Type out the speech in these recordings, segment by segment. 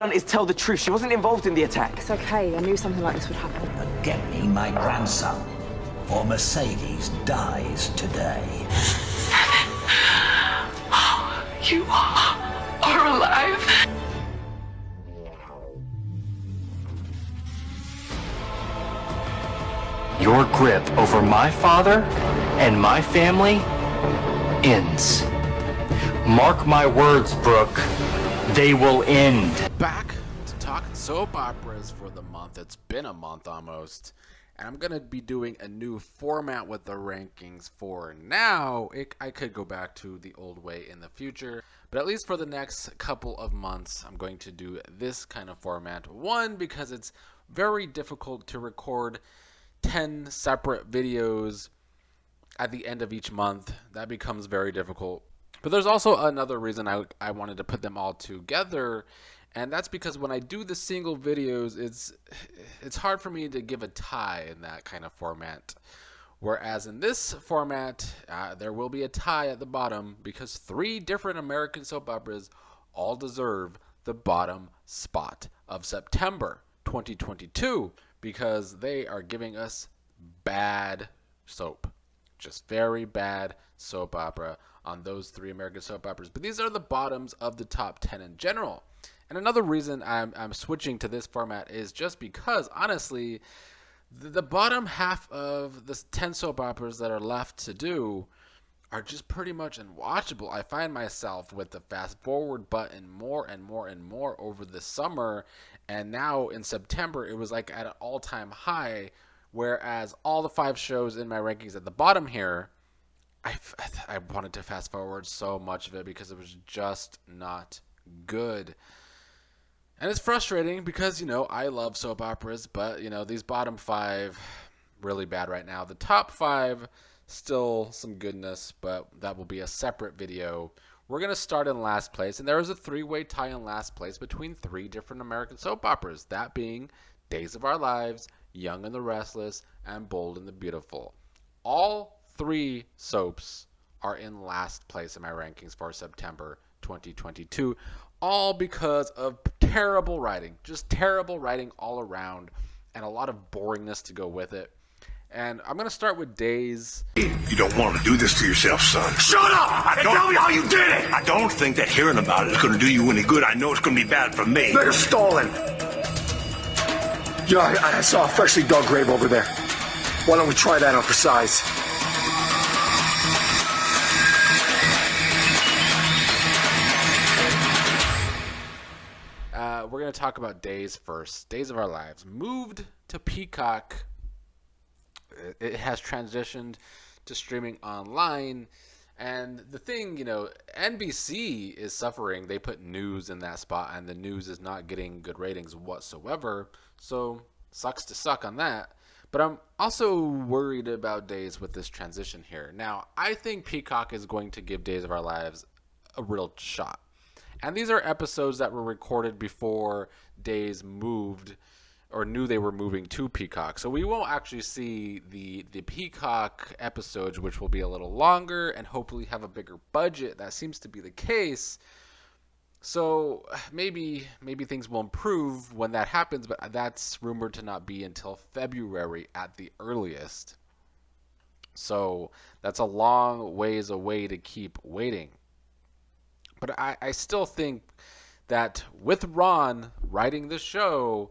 Is tell the truth. She wasn't involved in the attack. It's okay. I knew something like this would happen. But get me my grandson, or Mercedes dies today. You are alive. Your grip over my father and my family ends. Mark my words, Brooke. They will end. Back to talking soap operas for the month. It's been a month almost. And I'm going to be doing a new format with the rankings for now. I could go back to the old way in the future. But at least for the next couple of months, I'm going to do this kind of format. One, because it's very difficult to record 10 separate videos at the end of each month. That becomes very difficult. But there's also another reason I wanted to put them all together, and that's because when I do the single videos, it's hard for me to give a tie in that kind of format. Whereas in this format, there will be a tie at the bottom because 3 different American soap operas all deserve the bottom spot of September 2022 because they are giving us bad soap. Just very bad soap opera on those 3 American soap operas. But these are the bottoms of the top 10 in general. And another reason I'm switching to this format is just because, honestly, the bottom half of the 10 soap operas that are left to do are just pretty much unwatchable. I find myself with the fast forward button more and more and more over the summer. And now in September, it was like at an all-time high. Whereas all the 5 shows in my rankings at the bottom here, I wanted to fast forward so much of it because it was just not good. And it's frustrating because, I love soap operas, but, these bottom 5, really bad right now. The top 5, still some goodness, but that will be a separate video. We're going to start in last place, and there is a 3-way tie in last place between 3 different American soap operas, that being Days of Our Lives, Young and the Restless, and Bold and the Beautiful. All 3 soaps are in last place in my rankings for September 2022, all because of terrible writing, just terrible writing all around, and a lot of boringness to go with it. And I'm going to start with Days. You don't want to do this to yourself, son. Shut up and tell me how you did it! I don't think that hearing about it is going to do you any good. I know it's going to be bad for me. They're stalling. Yeah, I saw a freshly dug grave over there. Why don't we try that on for size? We're going to talk about Days first. Days of Our Lives. Moved to Peacock. It has transitioned to streaming online. And the thing, NBC is suffering. They put news in that spot, and the news is not getting good ratings whatsoever. So, sucks to suck on that. But I'm also worried about Days with this transition here. Now, I think Peacock is going to give Days of Our Lives a real shot. And these are episodes that were recorded before Days moved or knew they were moving to Peacock. So we won't actually see the Peacock episodes, which will be a little longer and hopefully have a bigger budget. That seems to be the case. So maybe things will improve when that happens, but that's rumored to not be until February at the earliest. So that's a long ways away to keep waiting. But I still think that with Ron writing the show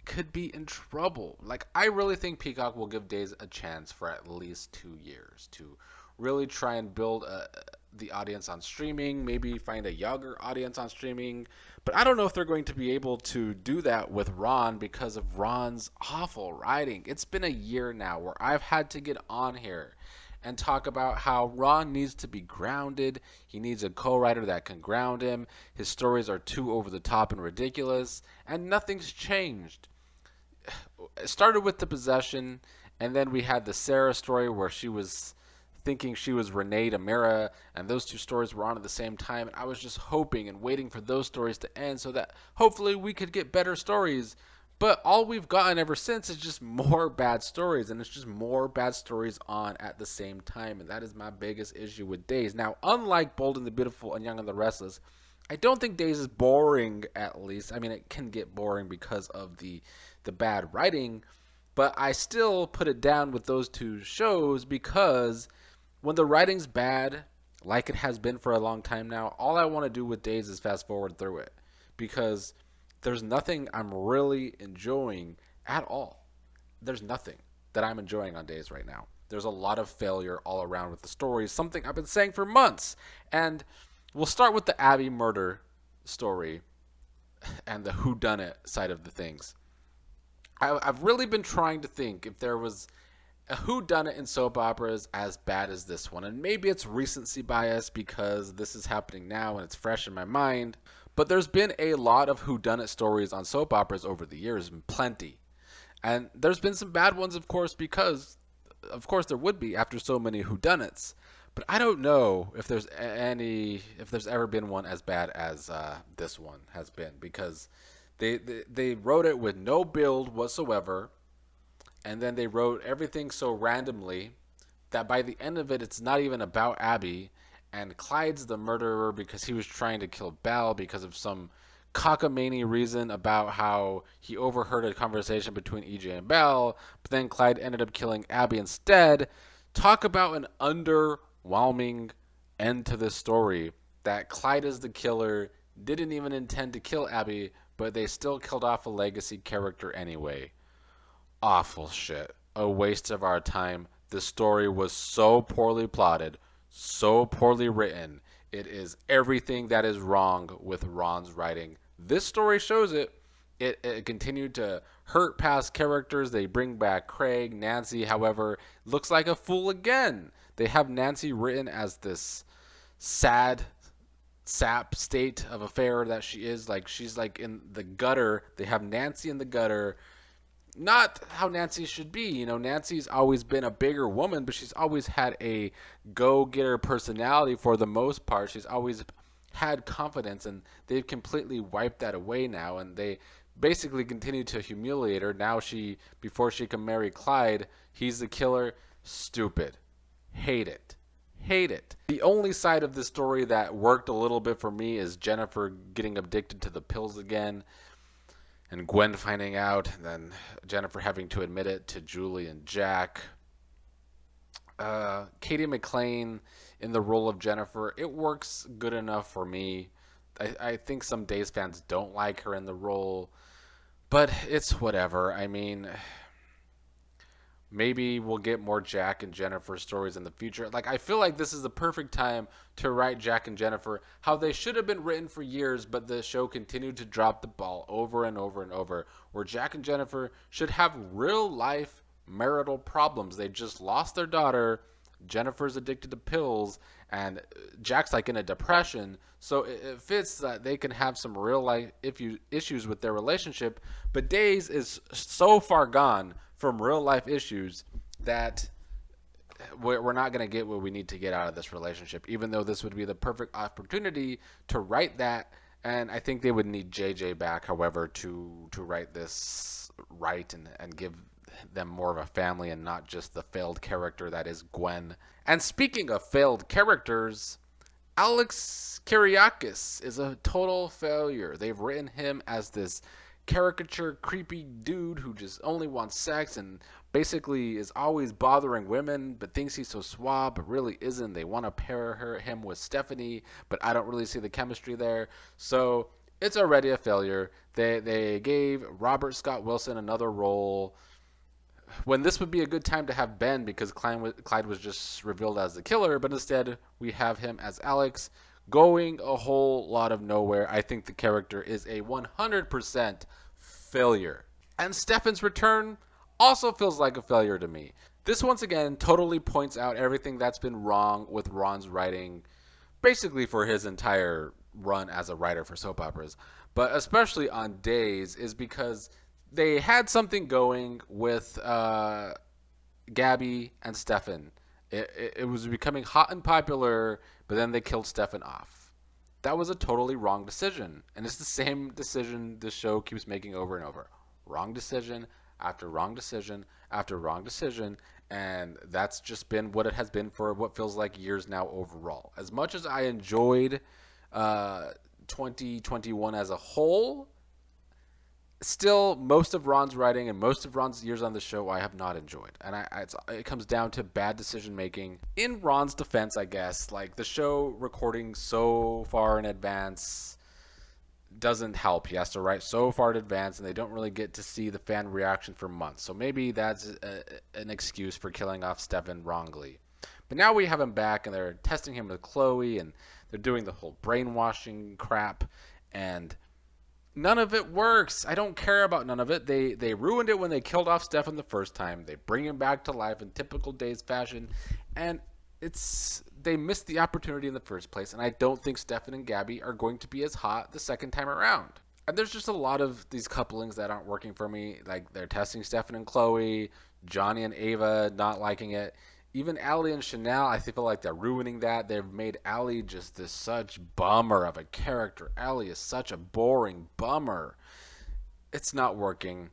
could be in trouble. Like, I really think Peacock will give Days a chance for at least 2 years to really try and build the audience on streaming, maybe find a younger audience on streaming. But I don't know if they're going to be able to do that with Ron because of Ron's awful writing. It's been a year now where I've had to get on here and talk about how Ron needs to be grounded. He needs a co-writer that can ground him. His stories are too over the top and ridiculous, and nothing's changed. It started with the possession, and then we had the Sarah story where she was thinking she was Renee Tamara, and those 2 stories were on at the same time, and I was just hoping and waiting for those stories to end so that hopefully we could get better stories. But all we've gotten ever since is just more bad stories, and it's just more bad stories on at the same time, and that is my biggest issue with Days. Now, unlike Bold and the Beautiful and Young and the Restless, I don't think Days is boring, at least. I mean, it can get boring because of the bad writing, but I still put it down with those two shows because when the writing's bad, like it has been for a long time now, all I want to do with Days is fast forward through it because there's nothing I'm really enjoying at all. There's nothing that I'm enjoying on Days right now. There's a lot of failure all around with the story, something I've been saying for months. And we'll start with the Abbey murder story and the whodunit side of the things. I've really been trying to think if there was a whodunit in soap operas as bad as this one. And maybe it's recency bias because this is happening now and it's fresh in my mind. But there's been a lot of whodunit stories on soap operas over the years, plenty. And there's been some bad ones, of course, because, of course, there would be after so many whodunits. But I don't know if there's ever been one as bad as this one has been, because they wrote it with no build whatsoever, and then they wrote everything so randomly that by the end of it, it's not even about Abbey, and Clyde's the murderer because he was trying to kill Belle because of some cockamamie reason about how he overheard a conversation between EJ and Belle, but then Clyde ended up killing Abbey instead. Talk about an underwhelming end to this story, that Clyde is the killer, didn't even intend to kill Abbey, but they still killed off a legacy character anyway. Awful shit. A waste of our time. The story was so poorly plotted, so poorly written. It is everything that is wrong with Ron's writing. This story shows it. It continued to hurt past characters. They bring back Craig, Nancy, however, looks like a fool again. They have Nancy written as this sad sap state of affair that she is. Like, she's like in the gutter. They have Nancy in the gutter. Not how Nancy should be. You know, Nancy's always been a bigger woman, but she's always had a go-getter personality for the most part. She's always had confidence, and they've completely wiped that away now, and they basically continue to humiliate her. Now before she can marry Clyde, he's the killer. Stupid. Hate it. Hate it. The only side of this story that worked a little bit for me is Jennifer getting addicted to the pills again, and Gwen finding out, and then Jennifer having to admit it to Julie and Jack. Katie McLean in the role of Jennifer, it works good enough for me. I think some Days fans don't like her in the role, but it's whatever. I mean, maybe we'll get more Jack and Jennifer stories in the future. Like, I feel like this is the perfect time to write Jack and Jennifer, how they should have been written for years, but the show continued to drop the ball over and over and over, where Jack and Jennifer should have real life marital problems. They just lost their daughter. Jennifer's addicted to pills, and Jack's like in a depression. So it fits that they can have some real life issues with their relationship. But Days is so far gone from real life issues that we're not going to get what we need to get out of this relationship, even though this would be the perfect opportunity to write that. And I think they would need JJ back, however, to write this right and give them more of a family and not just the failed character that is Gwen. And speaking of failed characters, Alex Kiriakis is a total failure. They've written him as this caricature, creepy dude who just only wants sex and basically is always bothering women, but thinks he's so suave, but really isn't. They want to pair him with Stephanie, but I don't really see the chemistry there. So it's already a failure. They gave Robert Scott Wilson another role when this would be a good time to have Ben, because Clyde was just revealed as the killer, but instead we have him as Alex, going a whole lot of nowhere. I think the character is a 100% failure. And Stefan's return also feels like a failure to me. This once again totally points out everything that's been wrong with Ron's writing, basically for his entire run as a writer for soap operas, but especially on Days, is because they had something going with Gabby and Stefan. It was becoming hot and popular, but then they killed Stefan off. That was a totally wrong decision. And it's the same decision the show keeps making over and over. Wrong decision after wrong decision after wrong decision. And that's just been what it has been for what feels like years now overall. As much as I enjoyed 2021 as a whole, still, most of Ron's writing and most of Ron's years on the show I have not enjoyed. And it comes down to bad decision-making. In Ron's defense, I guess, like, the show recording so far in advance doesn't help. He has to write so far in advance, and they don't really get to see the fan reaction for months. So maybe that's an excuse for killing off Stefan wrongly. But now we have him back, and they're testing him with Chloe, and they're doing the whole brainwashing crap, and none of it works. I don't care about none of it. They ruined it when they killed off Stefan the first time. They bring him back to life in typical Days fashion, and they missed the opportunity in the first place, and I don't think Stefan and Gabby are going to be as hot the second time around. And there's just a lot of these couplings that aren't working for me. Like, they're testing Stefan and Chloe, Johnny and Ava not liking it. Even Allie and Chanel, I feel like they're ruining that. They've made Allie just this such bummer of a character. Allie is such a boring bummer. It's not working.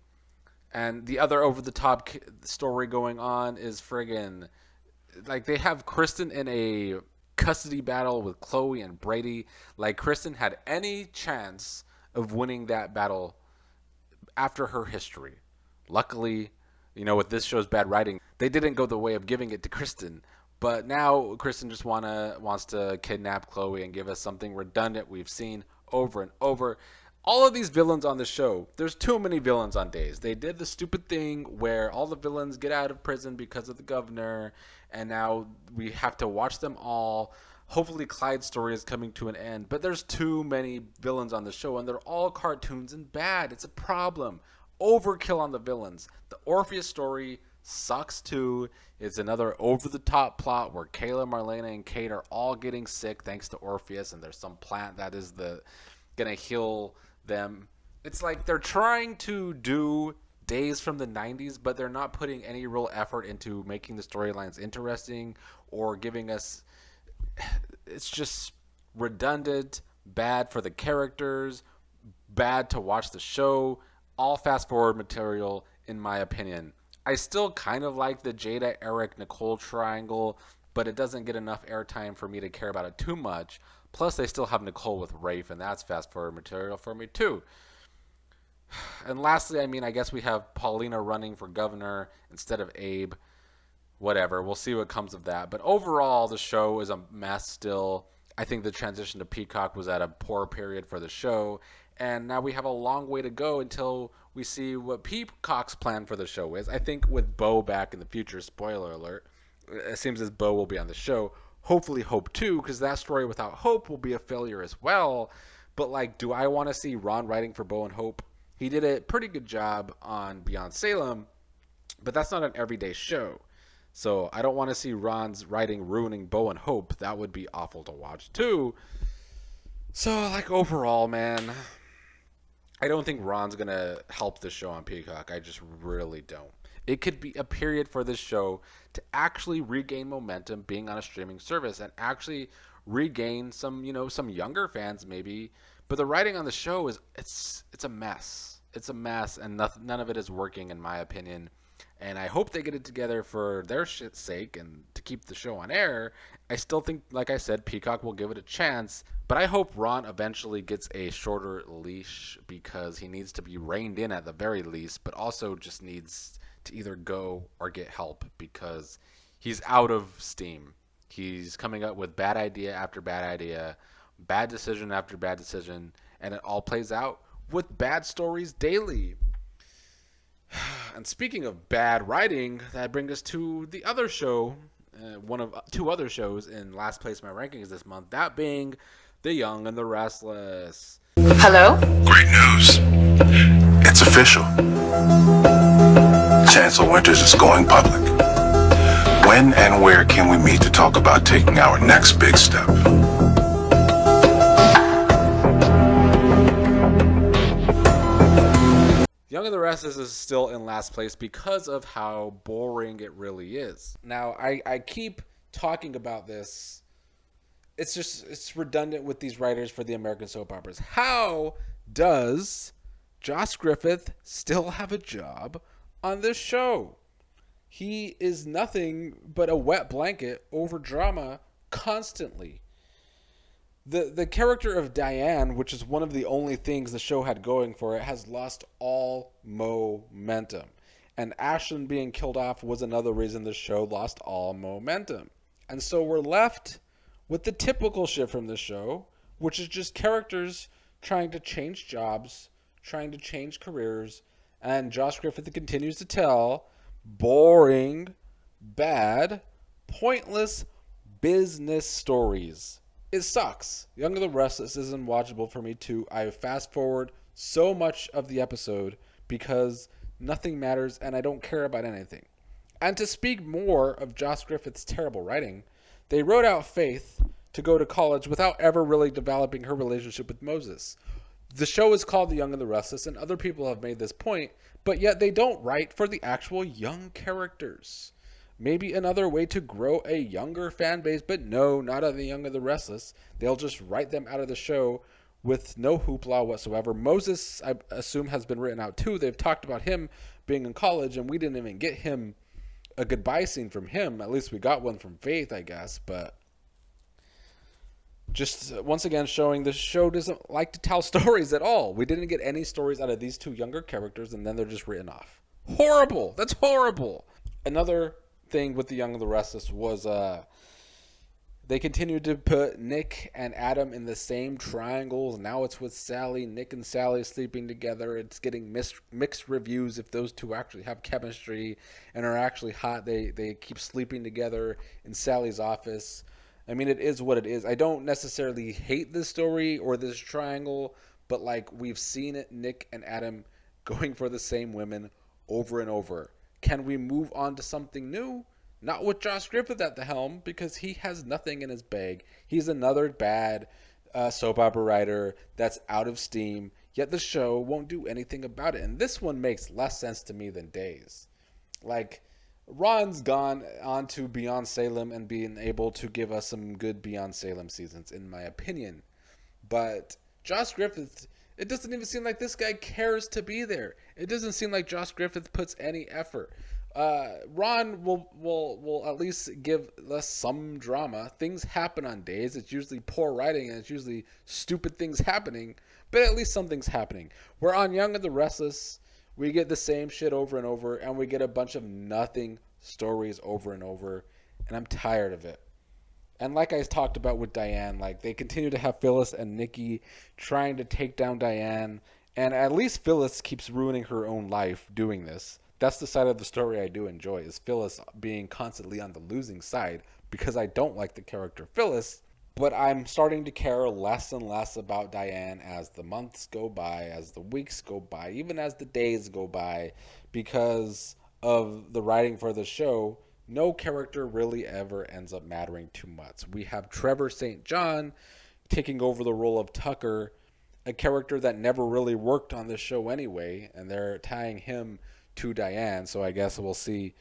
And the other over-the-top story going on is friggin'... Like, they have Kristen in a custody battle with Chloe and Brady. Like, Kristen had any chance of winning that battle after her history. Luckily, with this show's bad writing, they didn't go the way of giving it to Kristen. But now Kristen just wants to kidnap Chloe and give us something redundant we've seen over and over. All of these villains on the show, there's too many villains on Days. They did the stupid thing where all the villains get out of prison because of the governor, and now we have to watch them all. Hopefully Clyde's story is coming to an end, but there's too many villains on the show, and they're all cartoons and bad. It's a problem. Overkill on the villains. The Orpheus story sucks too. It's another over-the-top plot where Kayla, Marlena, and Kate are all getting sick thanks to Orpheus, and there's some plant that is gonna heal them. It's like they're trying to do Days from the 90s, but they're not putting any real effort into making the storylines interesting or giving us... It's just redundant, bad for the characters, bad to watch the show, all fast-forward material, in my opinion. I still kind of like the Jada, Eric, Nicole triangle, but it doesn't get enough airtime for me to care about it too much. Plus, they still have Nicole with Rafe, and that's fast-forward material for me, too. And lastly, I guess we have Paulina running for governor instead of Abe. Whatever, we'll see what comes of that. But overall, the show is a mess still. I think the transition to Peacock was at a poor period for the show. And now we have a long way to go until we see what Peacock's plan for the show is. I think with Bo back in the future, spoiler alert, it seems as Bo will be on the show. Hopefully Hope too, because that story without Hope will be a failure as well. But, do I want to see Ron writing for Bo and Hope? He did a pretty good job on Beyond Salem, but that's not an everyday show. So I don't want to see Ron's writing ruining Bo and Hope. That would be awful to watch too. So, overall, man, I don't think Ron's going to help the show on Peacock. I just really don't. It could be a period for this show to actually regain momentum being on a streaming service and actually regain some younger fans maybe. But the writing on the show it's a mess. It's a mess, and none of it is working in my opinion. And I hope they get it together for their shit's sake and to keep the show on air. I still think, like I said, Peacock will give it a chance. But I hope Ron eventually gets a shorter leash because he needs to be reined in at the very least, but also just needs to either go or get help because he's out of steam. He's coming up with bad idea after bad idea, bad decision after bad decision, and it all plays out with bad stories daily. And speaking of bad writing, that brings us to the other show, one of two other shows in last place in my rankings this month, that being The Young and the Restless. Hello? Great news. It's official. Chancellor Winters is going public. When and where can we meet to talk about taking our next big step? Young and the Restless is still in last place because of how boring it really is. Now, I keep talking about this. It's redundant with these writers for the American soap operas. How does Josh Griffith still have a job on this show? He is nothing but a wet blanket over drama constantly. The character of Diane, which is one of the only things the show had going for it, has lost all momentum. And Ashlyn being killed off was another reason the show lost all momentum. And so we're left with the typical shit from the show, which is just characters trying to change jobs, trying to change careers, and Josh Griffith continues to tell boring, bad, pointless business stories. It sucks. Young and the Restless is unwatchable for me too. I fast forward so much of the episode because nothing matters and I don't care about anything. And to speak more of Josh Griffith's terrible writing, they wrote out Faith to go to college without ever really developing her relationship with Moses. The show is called The Young and the Restless, and other people have made this point, but yet they don't write for the actual young characters. Maybe another way to grow a younger fan base, but no, not on The Young and the Restless. They'll just write them out of the show with no hoopla whatsoever. Moses, I assume, has been written out too. They've talked about him being in college, and we didn't even get him a goodbye scene from him. At least we got one from Faith, I guess, but just once again showing the show doesn't like to tell stories at all. We didn't get any stories out of these two younger characters, and then they're just written off. Horrible. That's horrible. Another thing with The Young and the Restless was they continued to put Nick and Adam in the same triangles. Now it's with Sally. Nick and Sally sleeping together. It's getting mixed reviews if those two actually have chemistry and are actually hot. They keep sleeping together in Sally's office. I mean, it is what it is. I don't necessarily hate this story or this triangle, but like we've seen it, Nick and Adam going for the same women over and over. Can we move on to something new? Not with Josh Griffith at the helm, because he has nothing in his bag. He's another bad soap opera writer that's out of steam, yet the show won't do anything about it. And this one makes less sense to me than Days. Like, Ron's gone on to Beyond Salem and being able to give us some good Beyond Salem seasons, in my opinion. But Josh Griffith, it doesn't even seem like this guy cares to be there. It doesn't seem like Josh Griffith puts any effort. Ron will at least give us some drama. Things happen on Days. It's usually poor writing and it's usually stupid things happening, but at least something's happening. We're on Young and the Restless. We get the same shit over and over, and we get a bunch of nothing stories over and over, and I'm tired of it. And like I talked about with Diane, like they continue to have Phyllis and Nikki trying to take down Diane, and at least Phyllis keeps ruining her own life doing this. That's the side of the story I do enjoy, is Phyllis being constantly on the losing side, because I don't like the character Phyllis. But I'm starting to care less and less about Diane as the months go by, as the weeks go by, even as the days go by, because of the writing for the show. No character really ever ends up mattering too much. We have Trevor St. John taking over the role of Tucker, a character that never really worked on the show anyway, and they're tying him to Diane, so I guess we'll see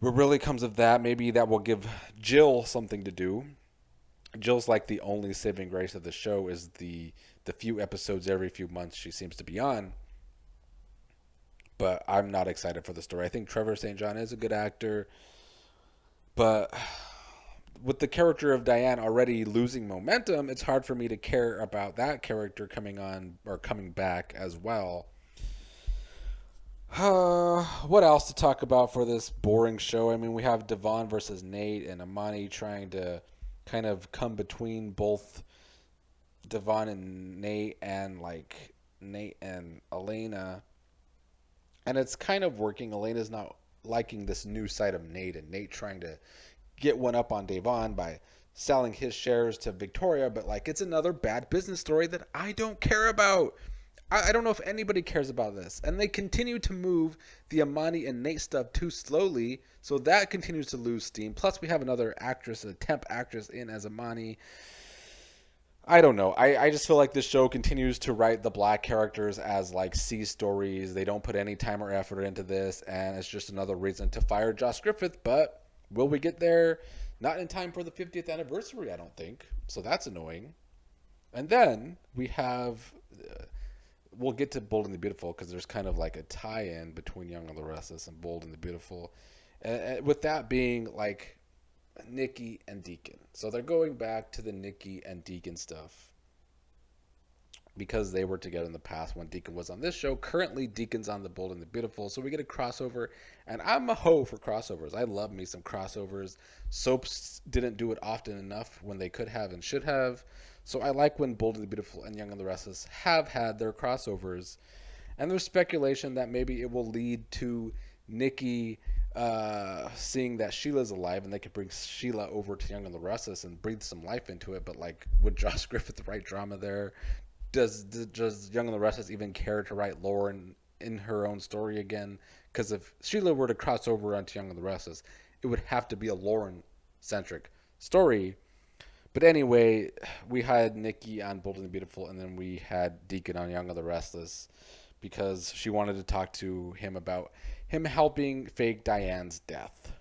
what really comes of that. Maybe that will give Jill something to do. Jill's like the only saving grace of the show, is the few episodes every few months she seems to be on. But I'm not excited for the story. I think Trevor St. John is a good actor, but with the character of Diane already losing momentum, it's hard for me to care about that character coming on or coming back as well. What else to talk about for this boring show? I mean, we have Devon versus Nate, and Amani trying to kind of come between both Devon and Nate, and like Nate and Elena, and it's kind of working. Elena's not liking this new side of Nate, and Nate trying to get one up on Devon by selling his shares to Victoria, but like it's another bad business story that I don't care about. I don't know if anybody cares about this. And they continue to move the Amani and Nate stuff too slowly, so that continues to lose steam. Plus, we have another actress, a temp actress in as Amani. I don't know. I just feel like this show continues to write the black characters as like C stories. They don't put any time or effort into this, and it's just another reason to fire Josh Griffith. But will we get there? Not in time for the 50th anniversary, I don't think. So that's annoying. And then we have... we'll get to Bold and the Beautiful, because there's kind of like a tie-in between Young and the Restless and Bold and the Beautiful. With that being like Nikki and Deacon. So they're going back to the Nikki and Deacon stuff because they were together in the past when Deacon was on this show. Currently, Deacon's on The Bold and the Beautiful. So we get a crossover, and I'm a hoe for crossovers. I love me some crossovers. Soaps didn't do it often enough when they could have and should have. So I like when Bold and the Beautiful and Young and the Restless have had their crossovers. And there's speculation that maybe it will lead to Nikki seeing that Sheila's alive, and they could bring Sheila over to Young and the Restless and breathe some life into it. But like, would Josh Griffith write drama there? Does Young and the Restless even care to write Lauren in her own story again? Because if Sheila were to cross over onto Young and the Restless, it would have to be a Lauren-centric story. But anyway, we had Nikki on Bold and the Beautiful, and then we had Deacon on Young and the Restless because she wanted to talk to him about him helping fake Diane's death.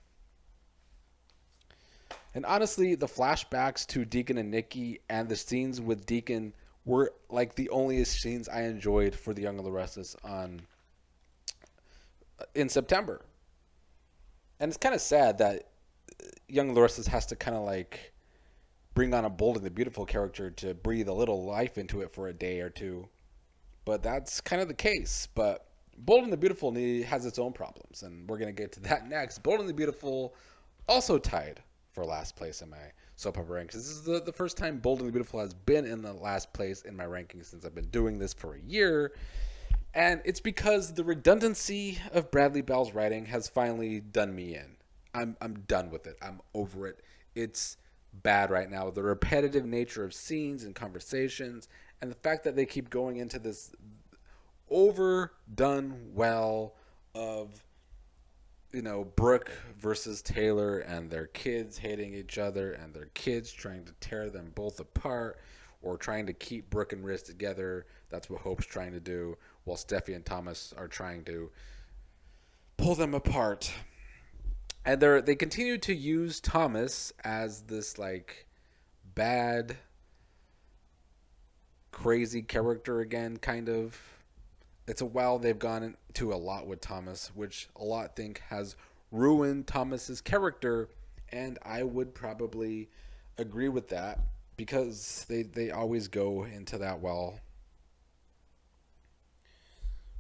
And honestly, the flashbacks to Deacon and Nikki and the scenes with Deacon were like the only scenes I enjoyed for the Young and the Restless in September. And it's kind of sad that Young and the Restless has to kind of like bring on a Bold and the Beautiful character to breathe a little life into it for a day or two. But that's kind of the case. But Bold and the Beautiful has its own problems, and we're going to get to that next. Bold and the Beautiful also tied for last place in my soap opera rankings. This is the first time Bold and the Beautiful has been in the last place in my rankings since I've been doing this for a year. And it's because the redundancy of Bradley Bell's writing has finally done me in. I'm done with it. I'm over it. It's bad right now. The repetitive nature of scenes and conversations, and the fact that they keep going into this overdone well of, you know, Brooke versus Taylor and their kids hating each other and their kids trying to tear them both apart or trying to keep Brooke and Riz together. That's what Hope's trying to do, while Steffi and Thomas are trying to pull them apart. And they continue to use Thomas as this like bad, crazy character again, kind of. It's a while they've gone into a lot with Thomas, which a lot think has ruined Thomas's character, and I would probably agree with that because they always go into that well.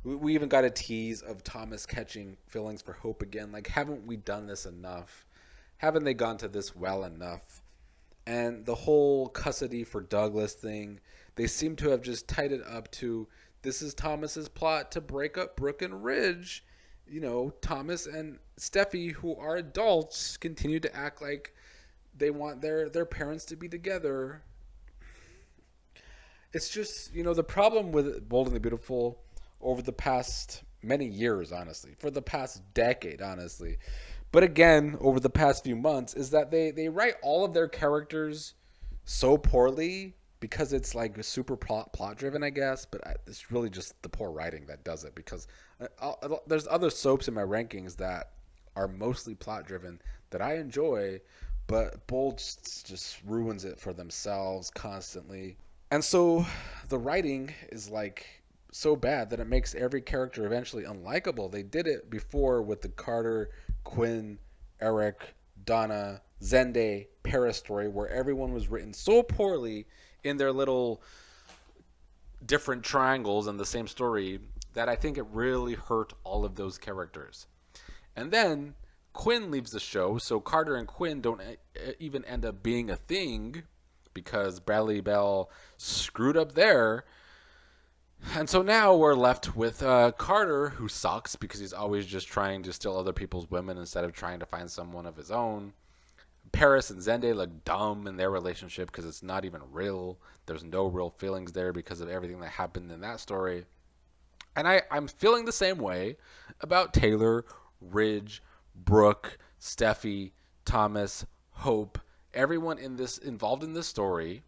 We even got a tease of Thomas catching feelings for Hope again. Like, haven't we done this enough? Haven't they gone to this well enough? And the whole custody for Douglas thing, they seem to have just tied it up to, this is Thomas's plot to break up Brooke and Ridge. You know, Thomas and Steffi, who are adults, continue to act like they want their parents to be together. It's just, you know, the problem with Bold and the Beautiful over the past many years, honestly, for the past decade, honestly, but again, over the past few months, is that they write all of their characters so poorly because it's like super plot driven, I guess, but it's really just the poor writing that does it, because there's other soaps in my rankings that are mostly plot driven that I enjoy, but Bold just ruins it for themselves constantly. And so the writing is like so bad that it makes every character eventually unlikable. They did it before with the Carter, Quinn, Eric, Donna, Zende, Paris story, where everyone was written so poorly in their little different triangles in the same story that I think it really hurt all of those characters. And then Quinn leaves the show, so Carter and Quinn don't even end up being a thing because Bradley Bell screwed up there. And so now we're left with Carter, who sucks because he's always just trying to steal other people's women instead of trying to find someone of his own. Paris and Zende look dumb in their relationship because it's not even real. There's no real feelings there because of everything that happened in that story. And I'm feeling the same way about Taylor, Ridge, Brooke, Steffi, Thomas, Hope. Everyone involved in this story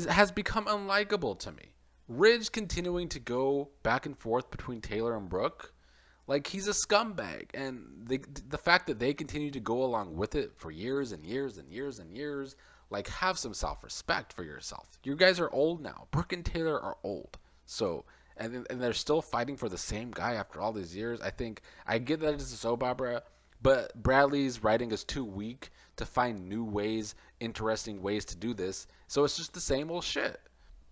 has become unlikable to me. Ridge continuing to go back and forth between Taylor and Brooke, like he's a scumbag. And the fact that they continue to go along with it for years and years and years and years, like, have some self-respect for yourself. You guys are old now. Brooke and Taylor are old. So, and they're still fighting for the same guy after all these years. I think, I get that it's a soap opera, But Bradley's writing is too weak to find new ways, interesting ways to do this. So it's just the same old shit.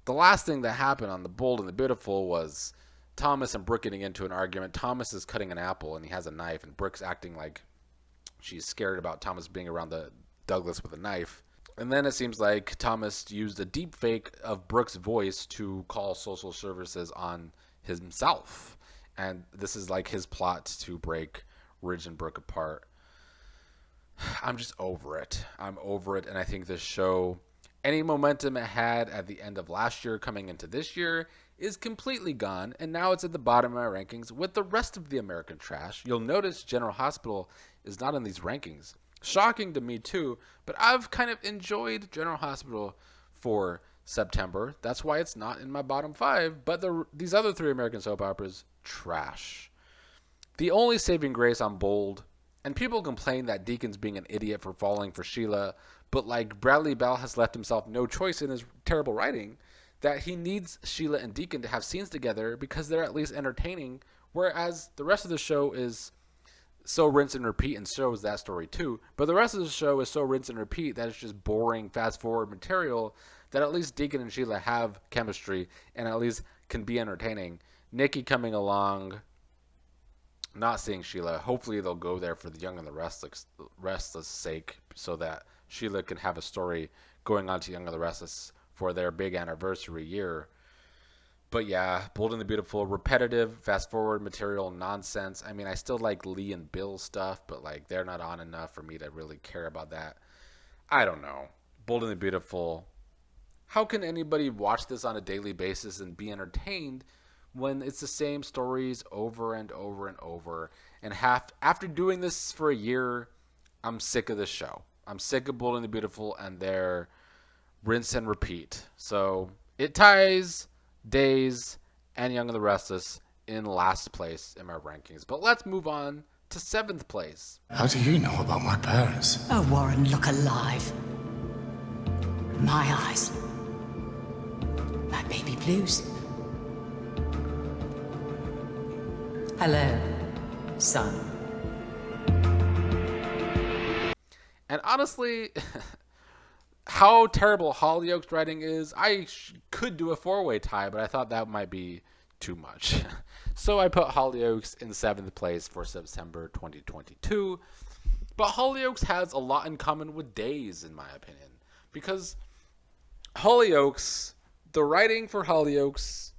The last thing that happened on The Bold and the Beautiful was Thomas and Brooke getting into an argument. Thomas is cutting an apple and he has a knife, and Brooke's acting like she's scared about Thomas being around the Douglas with a knife. And then it seems like Thomas used a deep fake of Brooke's voice to call social services on himself. And this is like his plot to break Ridge and Brooke apart. I'm just over it. I'm over it. And I think this show, any momentum it had at the end of last year coming into this year, is completely gone. And now it's at the bottom of my rankings with the rest of the American trash. You'll notice General Hospital is not in these rankings. Shocking to me too, but I've kind of enjoyed General Hospital for September. That's why it's not in my bottom 5. But these other 3 American soap operas, trash. The only saving grace on Bold, and people complain that Deacon's being an idiot for falling for Sheila, but like Bradley Bell has left himself no choice in his terrible writing, that he needs Sheila and Deacon to have scenes together because they're at least entertaining, whereas the rest of the show is so rinse and repeat, and so is that story too. But the rest of the show is so rinse and repeat that it's just boring, fast-forward material that at least Deacon and Sheila have chemistry and at least can be entertaining. Nikki coming along, not seeing Sheila. Hopefully they'll go there for the Young and the Restless sake so that Sheila can have a story going on to Young and the Restless for their big anniversary year. But yeah, Bold and the Beautiful, repetitive, fast-forward material, nonsense. I mean, I still like Lee and Bill's stuff, but like they're not on enough for me to really care about that. I don't know. Bold and the Beautiful. How can anybody watch this on a daily basis and be entertained when it's the same stories over and over and over? And after doing this for a year, I'm sick of this show. I'm sick of Bold and the Beautiful and their rinse and repeat. So it ties Days and Young and the Restless in last place in my rankings. But let's move on to 7th place. How do you know about my parents? Oh, Warren, look alive. My eyes. My baby blues. Hello, son. And honestly, how terrible Hollyoaks writing is, I could do a 4-way tie, but I thought that might be too much. So I put Hollyoaks in 7th place for September 2022. But Hollyoaks has a lot in common with Days, in my opinion. Because Hollyoaks, the writing for Hollyoaks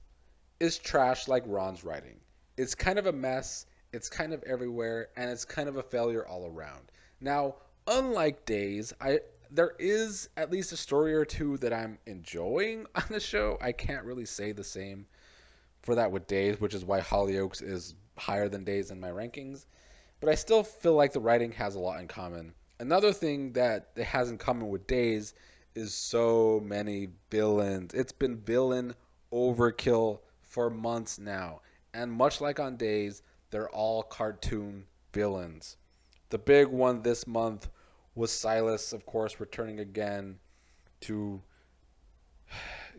is trash like Ron's writing. It's kind of a mess, it's kind of everywhere, and it's kind of a failure all around. Now, unlike Days, there is at least a story or two that I'm enjoying on the show. I can't really say the same for that with Days, which is why Hollyoaks is higher than Days in my rankings. But I still feel like the writing has a lot in common. Another thing that it has in common with Days is so many villains. It's been villain overkill for months now. And much like on Days, they're all cartoon villains. The big one this month was Silas, of course, returning again to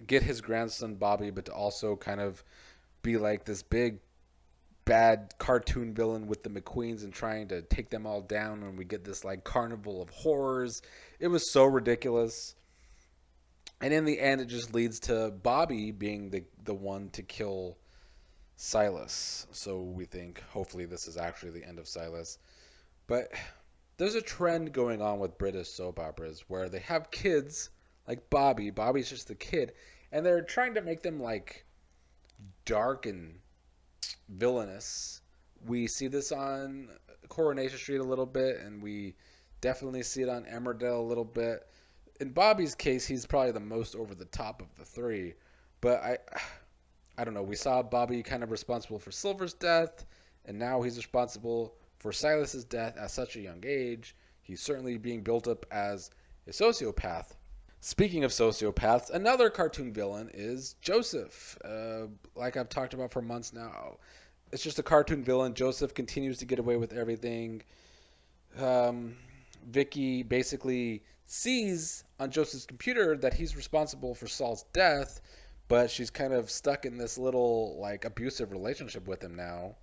get his grandson Bobby, but to also kind of be like this big bad cartoon villain with the McQueens and trying to take them all down, and we get this like carnival of horrors. It was so ridiculous. And in the end, it just leads to Bobby being the one to kill Silas. So we think hopefully this is actually the end of Silas. But there's a trend going on with British soap operas where they have kids like Bobby. Bobby's just a kid. And they're trying to make them like dark and villainous. We see this on Coronation Street a little bit, and we definitely see it on Emmerdale a little bit. In Bobby's case, he's probably the most over the top of the 3. But I don't know. We saw Bobby kind of responsible for Silver's death, and now he's responsible for Silas's death at such a young age. He's certainly being built up as a sociopath. Speaking of sociopaths, another cartoon villain is Joseph. Like I've talked about for months now. It's just a cartoon villain. Joseph continues to get away with everything. Vicky basically sees on Joseph's computer that he's responsible for Saul's death, but she's kind of stuck in this little like abusive relationship with him now.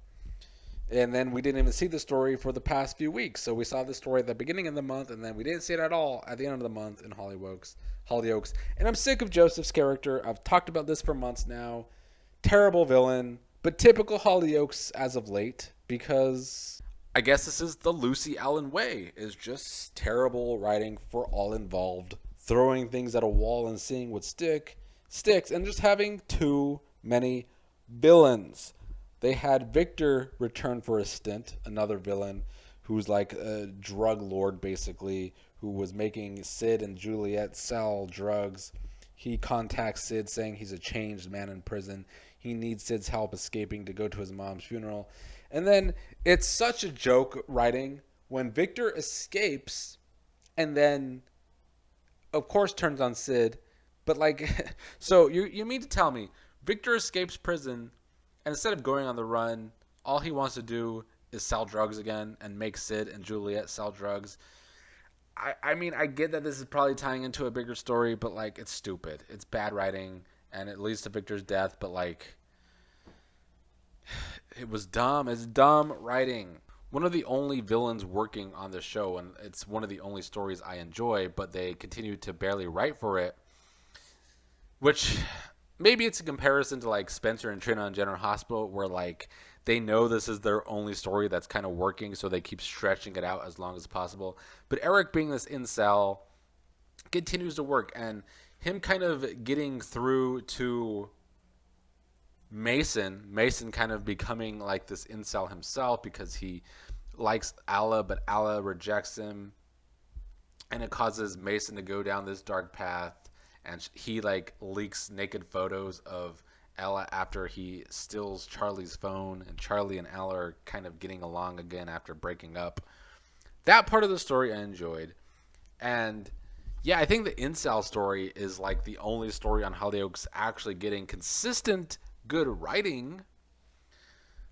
And then we didn't even see the story for the past few weeks. So we saw the story at the beginning of the month, and then we didn't see it at all at the end of the month in Hollyoaks. And I'm sick of Joseph's character. I've talked about this for months now. Terrible villain, but typical Hollyoaks as of late, because I guess this is the Lucy Allen way, is just terrible writing for all involved. Throwing things at a wall and seeing what sticks, and just having too many villains. They had Victor return for a stint, another villain who's like a drug lord, basically, who was making Sid and Juliet sell drugs. He contacts Sid saying he's a changed man in prison. He needs Sid's help escaping to go to his mom's funeral. And then it's such a joke writing when Victor escapes and then, of course, turns on Sid. But like, so you mean to tell me Victor escapes prison, and instead of going on the run, all he wants to do is sell drugs again and make Sid and Juliet sell drugs. I mean, I get that this is probably tying into a bigger story, but like, it's stupid. It's bad writing, and it leads to Victor's death, but like, it was dumb. It's dumb writing. One of the only villains working on the show, and it's one of the only stories I enjoy, but they continue to barely write for it, which maybe it's a comparison to like Spencer and Trina on General Hospital, where like they know this is their only story that's kind of working, so they keep stretching it out as long as possible. But Eric, being this incel, continues to work, and him kind of getting through to Mason kind of becoming like this incel himself because he likes Alla, but Alla rejects him, and it causes Mason to go down this dark path. And he like leaks naked photos of Ella after he steals Charlie's phone, and Charlie and Ella are kind of getting along again after breaking up. That part of the story I enjoyed. And yeah, I think the incel story is like the only story on Hollyoaks actually getting consistent good writing.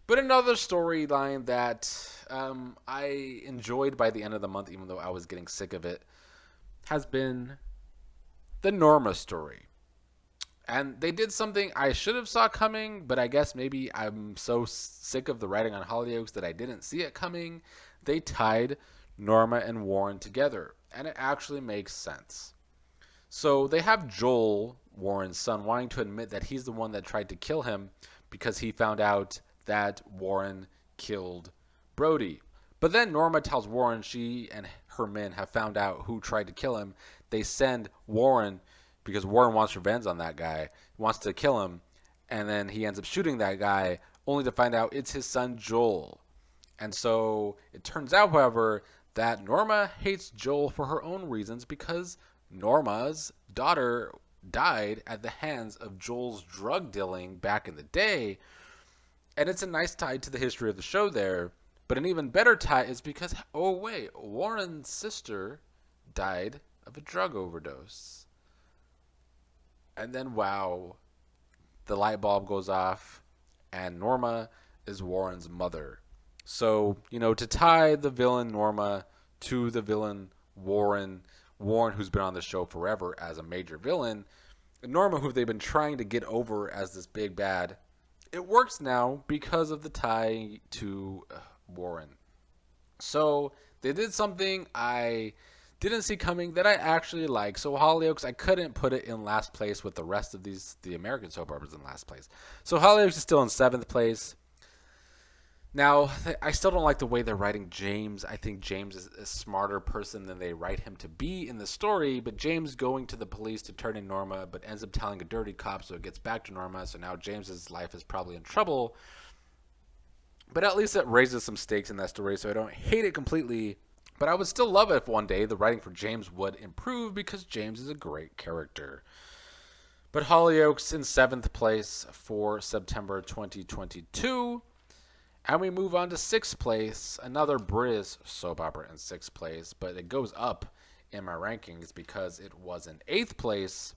But another storyline that I enjoyed by the end of the month, even though I was getting sick of it, has been the Norma story. And they did something I should have saw coming, but I guess maybe I'm so sick of the writing on Hollyoaks that I didn't see it coming. They tied Norma and Warren together, and it actually makes sense. So they have Joel, Warren's son, wanting to admit that he's the one that tried to kill him because he found out that Warren killed Brody. But then Norma tells Warren she and her men have found out who tried to kill him. They send Warren, because Warren wants revenge on that guy, wants to kill him, and then he ends up shooting that guy, only to find out it's his son Joel. And so it turns out, however, that Norma hates Joel for her own reasons, because Norma's daughter died at the hands of Joel's drug dealing back in the day. And it's a nice tie to the history of the show there. But an even better tie is because, oh wait, Warren's sister died of a drug overdose. And then, wow, the light bulb goes off, and Norma is Warren's mother. So, you know, to tie the villain Norma to the villain Warren, who's been on the show forever as a major villain, and Norma, who they've been trying to get over as this big bad, it works now because of the tie to Warren. So they did something I didn't see coming that I actually like. So Hollyoaks, I couldn't put it in last place with the rest of the American soap operas in last place. So Hollyoaks is still in 7th place. Now, I still don't like the way they're writing James. I think James is a smarter person than they write him to be in the story. But James going to the police to turn in Norma, but ends up telling a dirty cop, so it gets back to Norma. So now James's life is probably in trouble. But at least it raises some stakes in that story, so I don't hate it completely. But I would still love it if one day the writing for James would improve, because James is a great character. But Hollyoaks in 7th place for September 2022. And we move on to 6th place, another British soap opera in 6th place, but it goes up in my rankings because it was in 8th place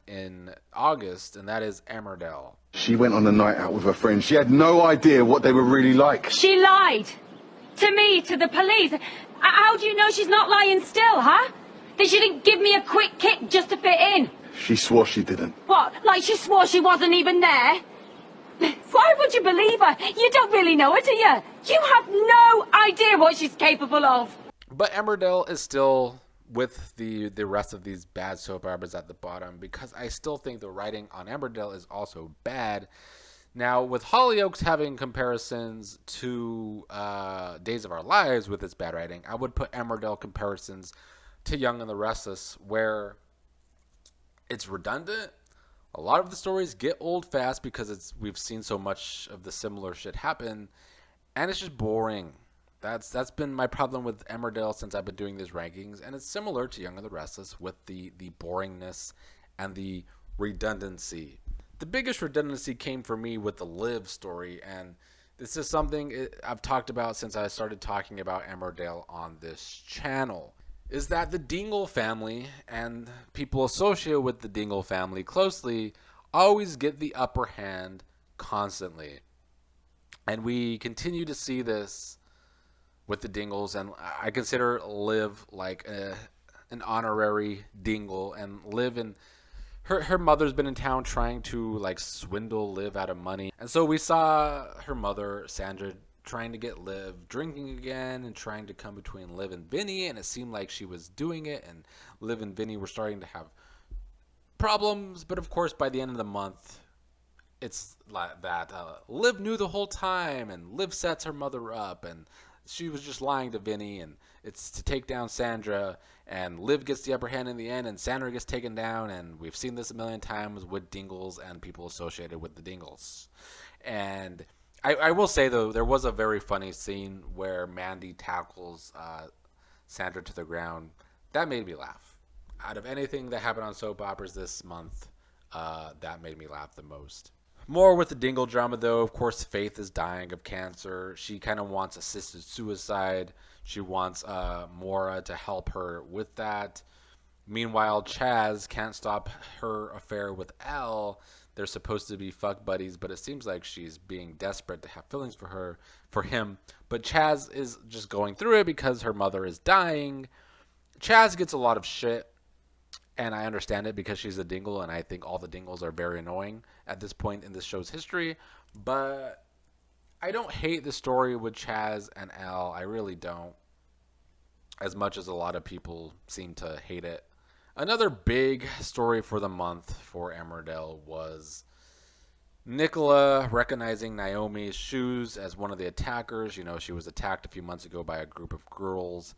in August, and that is Emmerdale. She went on a night out with her friends. She had no idea what they were really like. She lied. To me, to the police. How do you know she's not lying still, huh? That she didn't give me a quick kick just to fit in. She swore she didn't. What? Like she swore she wasn't even there? What Why would you believe her? You don't really know her, do you? You have no idea what she's capable of. But Emmerdale is still with the rest of these bad soap operas at the bottom, because I still think the writing on Emmerdale is also bad. Now, with Hollyoaks having comparisons to Days of Our Lives with its bad writing, I would put Emmerdale comparisons to Young and the Restless, where it's redundant. A lot of the stories get old fast because we've seen so much of the similar shit happen, and it's just boring. That's been my problem with Emmerdale since I've been doing these rankings, and it's similar to Young and the Restless with the boringness and the redundancy. The biggest redundancy came for me with the Liv story, and this is something I've talked about since I started talking about Emmerdale on this channel, is that the Dingle family and people associated with the Dingle family closely always get the upper hand constantly. And we continue to see this with the Dingles, and I consider Liv like an honorary Dingle, and Liv and her mother's been in town trying to like swindle Liv out of money. And so we saw her mother, Sandra, trying to get Liv drinking again and trying to come between Liv and Vinny, and it seemed like she was doing it, and Liv and Vinny were starting to have problems. But of course, by the end of the month, it's like that Liv knew the whole time, and Liv sets her mother up, and she was just lying to Vinny, and it's to take down Sandra, and Liv gets the upper hand in the end, and Sandra gets taken down, and we've seen this a million times with Dingles and people associated with the Dingles. And I will say, though, there was a very funny scene where Mandy tackles Sandra to the ground. That made me laugh. Out of anything that happened on soap operas this month, that made me laugh the most. More with the Dingle drama, though. Of course, Faith is dying of cancer. She kind of wants assisted suicide. She wants Maura to help her with that. Meanwhile, Chaz can't stop her affair with Elle. They're supposed to be fuck buddies, but it seems like she's being desperate to have feelings for him. But Chaz is just going through it because her mother is dying. Chaz gets a lot of shit, and I understand it because she's a Dingle, and I think all the Dingles are very annoying at this point in this show's history. But I don't hate the story with Chaz and Elle. I really don't, as much as a lot of people seem to hate it. Another big story for the month for Emmerdale was Nicola recognizing Naomi's shoes as one of the attackers. You know, she was attacked a few months ago by a group of girls,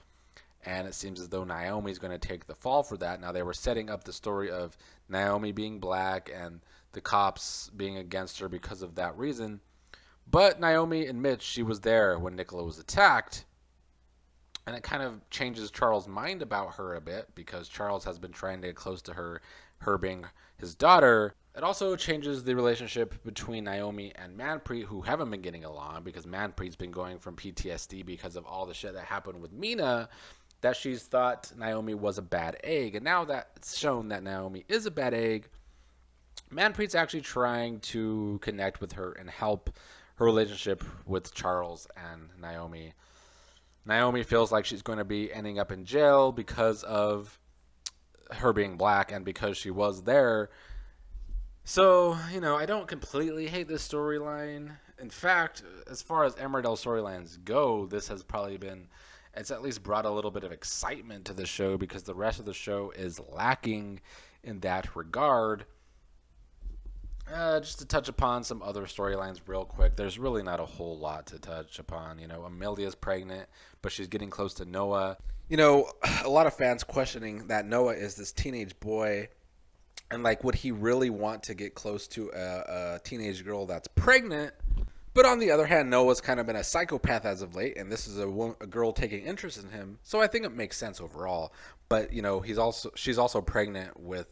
and it seems as though Naomi's going to take the fall for that. Now, they were setting up the story of Naomi being black and the cops being against her because of that reason. But Naomi admits she was there when Nicola was attacked. And it kind of changes Charles' mind about her a bit, because Charles has been trying to get close to her being his daughter. It also changes the relationship between Naomi and Manpreet, who haven't been getting along, because Manpreet's been going from PTSD because of all the shit that happened with Mina, that she's thought Naomi was a bad egg. And now that it's shown that Naomi is a bad egg, Manpreet's actually trying to connect with her and help her relationship with Charles and Naomi. Naomi feels like she's going to be ending up in jail because of her being black and because she was there. So, you know, I don't completely hate this storyline. In fact, as far as Emmerdale storylines go, this has probably been, it's at least brought a little bit of excitement to the show, because the rest of the show is lacking in that regard. Just to touch upon some other storylines real quick, there's really not a whole lot to touch upon. You know, Amelia's pregnant, but she's getting close to Noah. You know, a lot of fans questioning that Noah is this teenage boy, and like, would he really want to get close to a teenage girl that's pregnant? But on the other hand, Noah's kind of been a psychopath as of late, and this is a girl taking interest in him, so I think it makes sense overall. But you know, she's also pregnant with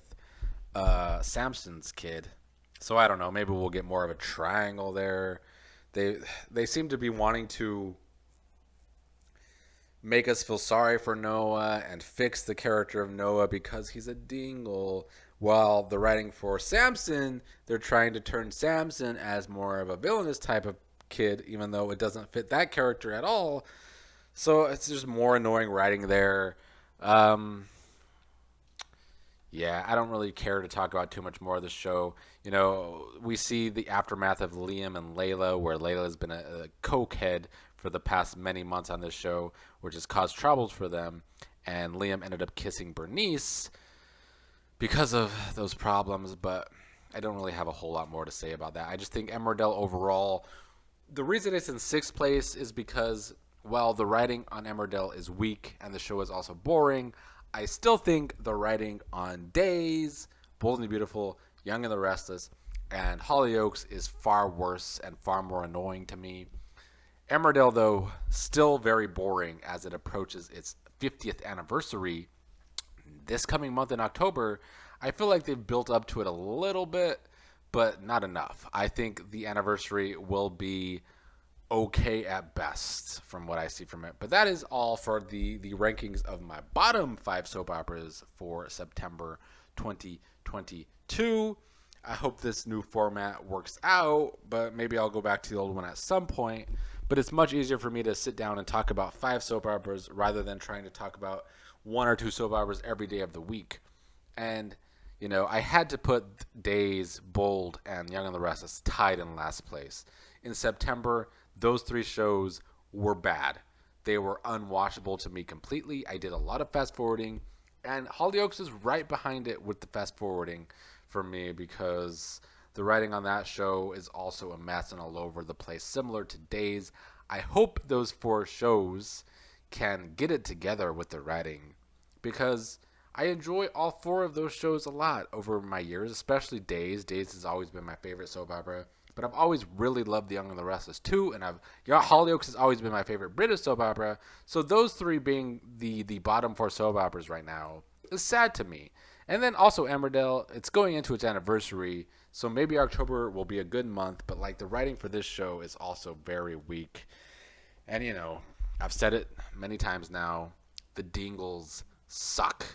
Samson's kid. So I don't know, maybe we'll get more of a triangle there. They seem to be wanting to make us feel sorry for Noah and fix the character of Noah because he's a Dingle. While the writing for Samson, they're trying to turn Samson as more of a villainous type of kid, even though it doesn't fit that character at all. So it's just more annoying writing there. Yeah, I don't really care to talk about too much more of the show. You know, we see the aftermath of Liam and Layla, where Layla has been a cokehead for the past many months on this show, which has caused troubles for them. And Liam ended up kissing Bernice because of those problems, but I don't really have a whole lot more to say about that. I just think Emmerdale overall, the reason it's in 6th place is because, well, the writing on Emmerdale is weak and the show is also boring. I still think the writing on Days, Bold and the Beautiful, Young and the Restless, and Hollyoaks is far worse and far more annoying to me. Emmerdale, though, still very boring as it approaches its 50th anniversary this coming month in October. I feel like they've built up to it a little bit, but not enough. I think the anniversary will be okay at best from what I see from it. But that is all for the rankings of my bottom 5 soap operas for September 2022. I hope this new format works out, but maybe I'll go back to the old one at some point. But it's much easier for me to sit down and talk about 5 soap operas rather than trying to talk about 1 or 2 soap operas every day of the week. And, you know, I had to put Days, Bold, and Young and the Restless tied in last place. In September, those 3 shows were bad. They were unwatchable to me completely. I did a lot of fast forwarding, and Hollyoaks is right behind it with the fast forwarding for me because the writing on that show is also a mess and all over the place, similar to Days. I hope those 4 shows can get it together with the writing because I enjoy all 4 of those shows a lot over my years, especially Days. Days has always been my favorite soap opera. But I've always really loved The Young and the Restless too, and Hollyoaks has always been my favorite British soap opera. So those 3 being the bottom 4 soap operas right now is sad to me. And then also Emmerdale, it's going into its anniversary, so maybe October will be a good month. But like the writing for this show is also very weak, and you know I've said it many times now, the Dingles suck.